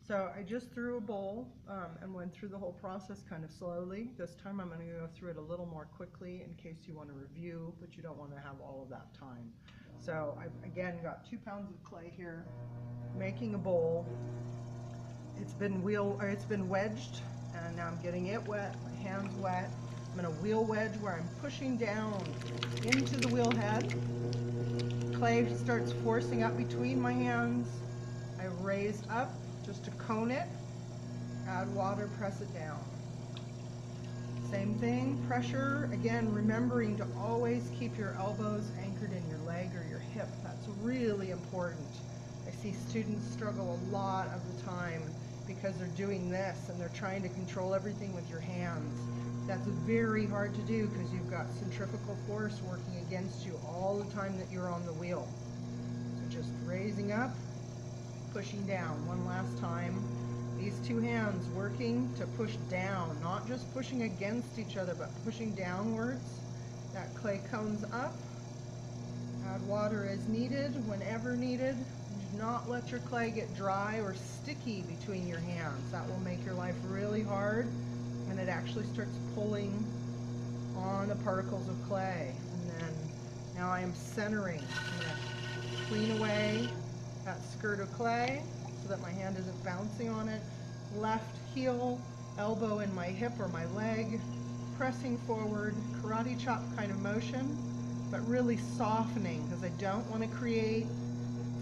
So I just threw a bowl and went through the whole process kind of slowly. This time I'm going to go through it a little more quickly in case you want to review, but you don't want to have all of that time. So I've again got 2 pounds of clay here, making a bowl. It's been wedged, and now I'm getting it wet, my hands wet. I'm going to wheel wedge where I'm pushing down into the wheel head. Clay starts forcing up between my hands. I raise up just to cone it, add water, press it down. Same thing, pressure, again remembering to always keep your elbows anchored in your leg or your hip. That's really important. I see students struggle a lot of the time because they're doing this and they're trying to control everything with your hands. That's very hard to do because you've got centrifugal force working against you all the time that you're on the wheel. So just raising up, pushing down. One last time. These 2 hands working to push down, not just pushing against each other, but pushing downwards. That clay cones up. Add water as needed, whenever needed. Do not let your clay get dry or sticky between your hands. That will make your life really hard, and it actually starts pulling on the particles of clay. And then now I am centering. I'm going to clean away that skirt of clay so that my hand isn't bouncing on it. Left heel, elbow in my hip or my leg, pressing forward, karate chop kind of motion, but really softening because I don't want to create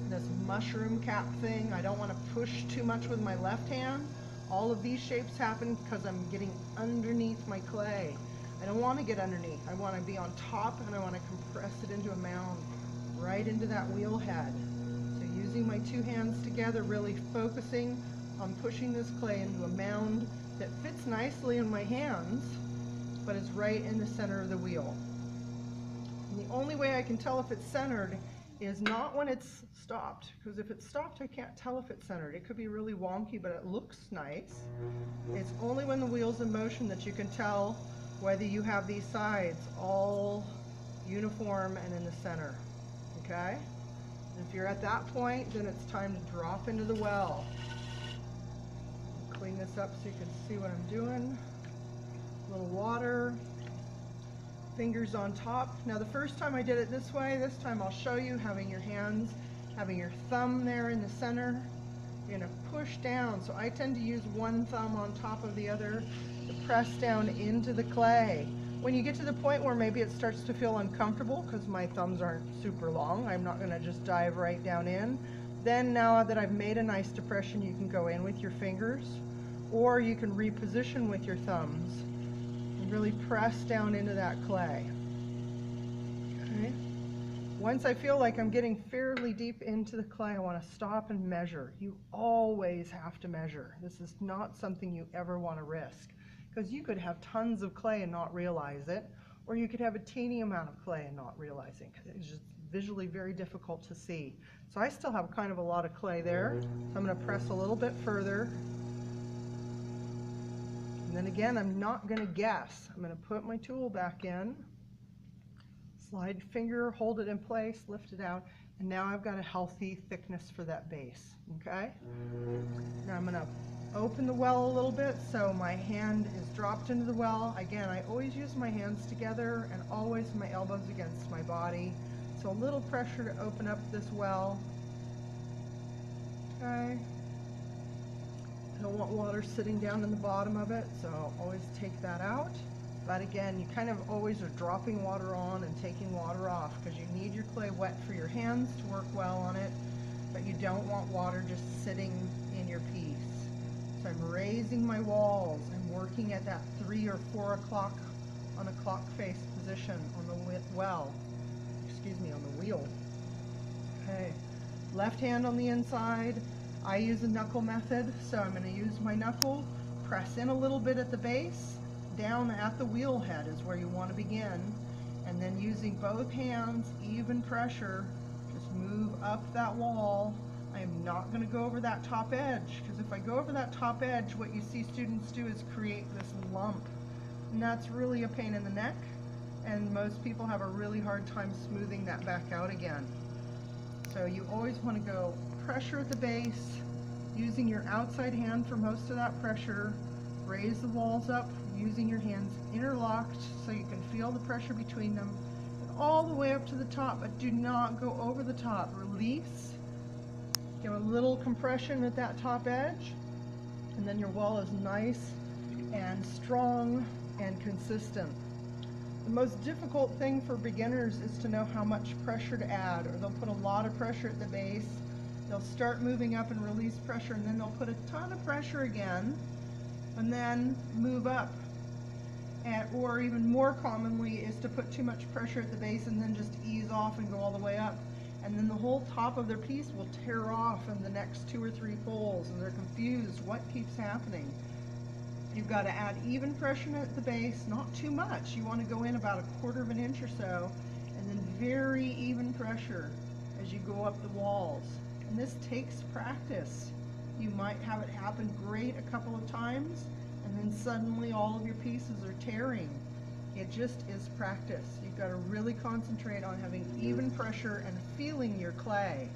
this mushroom cap thing. I don't want to push too much with my left hand. All of these shapes happen because I'm getting underneath my clay. I don't want to get underneath. I want to be on top, and I want to compress it into a mound right into that wheel head. So using my 2 hands together, really focusing on pushing this clay into a mound that fits nicely in my hands, but is right in the center of the wheel. And the only way I can tell if it's centered is not when it's stopped, because if it's stopped I can't tell if it's centered. It could be really wonky, but it looks nice. It's only when the wheel's in motion that you can tell whether you have these sides all uniform and in the center, okay? If you're at that point, then it's time to drop into the well. Clean this up so you can see what I'm doing. A little water, fingers on top. Now the first time I did it this way, this time I'll show you having your hands, having your thumb there in the center. You're going to push down. So I tend to use one thumb on top of the other to press down into the clay. When you get to the point where maybe it starts to feel uncomfortable because my thumbs aren't super long, I'm not going to just dive right down in. Then now that I've made a nice depression, you can go in with your fingers, or you can reposition with your thumbs and really press down into that clay. Okay. Once I feel like I'm getting fairly deep into the clay, I want to stop and measure. You always have to measure. This is not something you ever want to risk, because you could have tons of clay and not realize it, or you could have a teeny amount of clay and not realizing it. It's just visually very difficult to see. So I still have kind of a lot of clay there, so I'm going to press a little bit further. And then again, I'm not going to guess. I'm going to put my tool back in, slide finger, hold it in place, lift it out, and now I've got a healthy thickness for that base, okay? Now I'm going to open the well a little bit so my hand is dropped into the well. Again, I always use my hands together and always my elbows against my body. So a little pressure to open up this well. Okay. I don't want water sitting down in the bottom of it, so I'll always take that out. But again, you kind of always are dropping water on and taking water off because you need your clay wet for your hands to work well on it, but you don't want water just sitting in your piece. So I'm raising my walls. I'm working at that 3 or 4 o'clock on a clock face position on the on the wheel. Okay, left hand on the inside. I use a knuckle method, so I'm going to use my knuckle, press in a little bit at the base, down at the wheel head is where you want to begin, and then using both hands, even pressure, just move up that wall. I am not going to go over that top edge, because if I go over that top edge, what you see students do is create this lump, and that's really a pain in the neck, and most people have a really hard time smoothing that back out again. So you always want to go pressure at the base, using your outside hand for most of that pressure. Raise the walls up, using your hands interlocked so you can feel the pressure between them, and all the way up to the top, but do not go over the top. Release, give a little compression at that top edge, and then your wall is nice and strong and consistent. The most difficult thing for beginners is to know how much pressure to add, or they'll put a lot of pressure at the base, they'll start moving up and release pressure, and then they'll put a ton of pressure again, and then move up. Or even more commonly is to put too much pressure at the base and then just ease off and go all the way up. And then the whole top of their piece will tear off in the next 2 or 3 pulls, and they're confused. What keeps happening? You've got to add even pressure at the base, not too much. You want to go in about 1/4 of an inch or so, and then very even pressure as you go up the walls. And this takes practice. You might have it happen great a couple of times, and then suddenly all of your pieces are tearing. It just is practice. You've got to really concentrate on having even pressure and feeling your clay,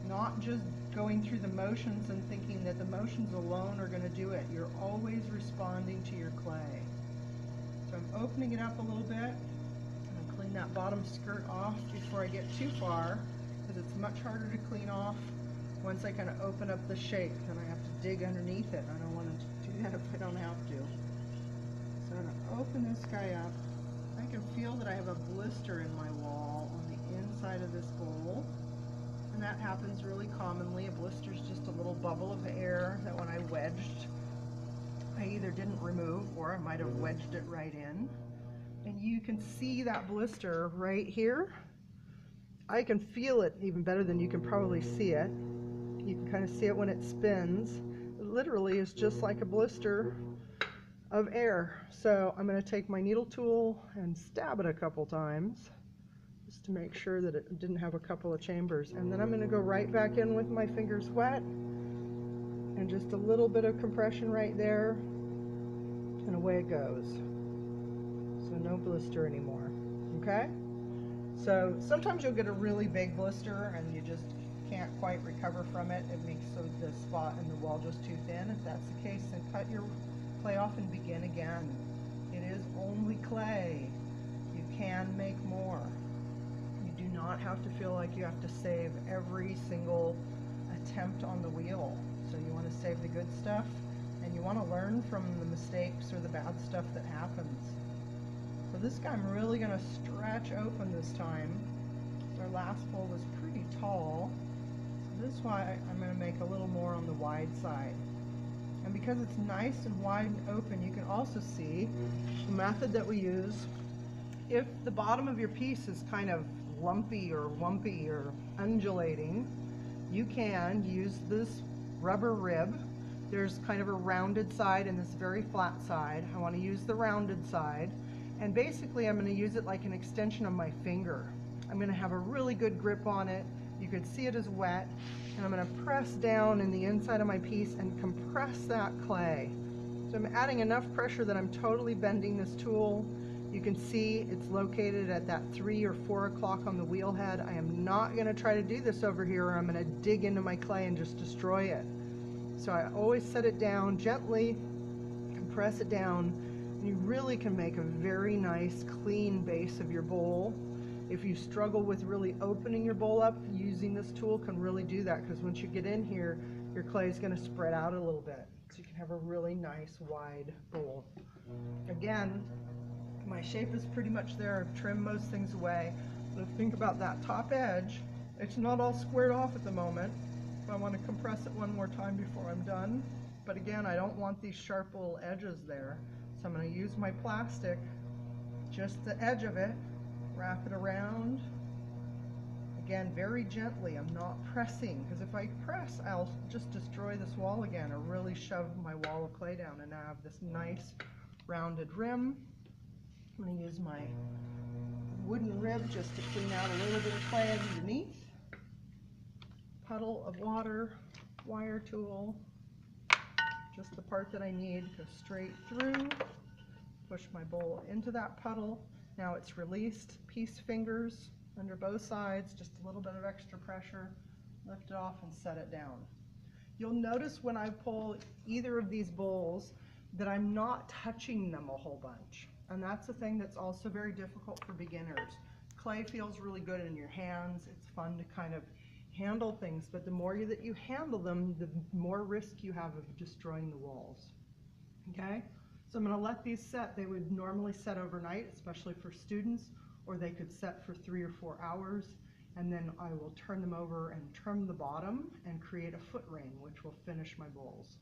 not just going through the motions and thinking that the motions alone are going to do it. You're always responding to your clay. So I'm opening it up a little bit. I'm going to clean that bottom skirt off before I get too far, because it's much harder to clean off once I kind of open up the shape, and I have to dig underneath it. I don't want to do that if I don't have to. So I'm going to open this guy up. I can feel that I have a blister in my wall on the inside of this bowl. And that happens really commonly. A blister is just a little bubble of air that when I wedged, I either didn't remove or I might have wedged it right in. And you can see that blister right here. I can feel it even better than you can probably see it. You can kind of see it when it spins. It literally is just like a blister of air. So I'm going to take my needle tool and stab it a couple times, just to make sure that it didn't have a couple of chambers. And then I'm going to go right back in with my fingers wet, and just a little bit of compression right there, and away it goes. So no blister anymore. Okay? So sometimes you'll get a really big blister and you just can't quite recover from it. It makes so the spot in the wall just too thin. If that's the case, then cut your clay off and begin again. It is only clay. You can make more. Do not have to feel like you have to save every single attempt on the wheel. So you want to save the good stuff, and you want to learn from the mistakes or the bad stuff that happens. So this guy I'm really going to stretch open this time. Our last bowl was pretty tall. So this is why I'm going to make a little more on the wide side. And because it's nice and wide and open, you can also see the method that we use. If the bottom of your piece is kind of lumpy or wumpy or undulating, you can use this rubber rib. There's kind of a rounded side and this very flat side. I want to use the rounded side, and basically I'm going to use it like an extension of my finger. I'm going to have a really good grip on it. You can see it is wet, and I'm going to press down in the inside of my piece and compress that clay. So I'm adding enough pressure that I'm totally bending this tool. You can see it's located at that 3 or 4 o'clock on the wheel head. I am not going to try to do this over here, or I'm going to dig into my clay and just destroy it. So I always set it down gently, compress it down, and you really can make a very nice clean base of your bowl. If you struggle with really opening your bowl up, using this tool can really do that, because once you get in here, your clay is going to spread out a little bit. So you can have a really nice wide bowl. Again, my shape is pretty much there. I've trimmed most things away. But think about that top edge. It's not all squared off at the moment. I want to compress it one more time before I'm done. But again, I don't want these sharp little edges there. So I'm going to use my plastic, just the edge of it, wrap it around. Again, very gently. I'm not pressing, because if I press, I'll just destroy this wall again, or really shove my wall of clay down. And now I have this nice rounded rim. I'm going to use my wooden rib just to clean out a little bit of clay underneath. Puddle of water, wire tool, just the part that I need, go straight through, push my bowl into that puddle. Now it's released, piece fingers under both sides, just a little bit of extra pressure, lift it off and set it down. You'll notice when I pull either of these bowls that I'm not touching them a whole bunch. And that's the thing that's also very difficult for beginners. Clay feels really good in your hands. It's fun to kind of handle things, but the more that you handle them, the more risk you have of destroying the walls. Okay? So I'm going to let these set. They would normally set overnight, especially for students, or they could set for 3 or 4 hours. And then I will turn them over and trim the bottom and create a foot ring, which will finish my bowls.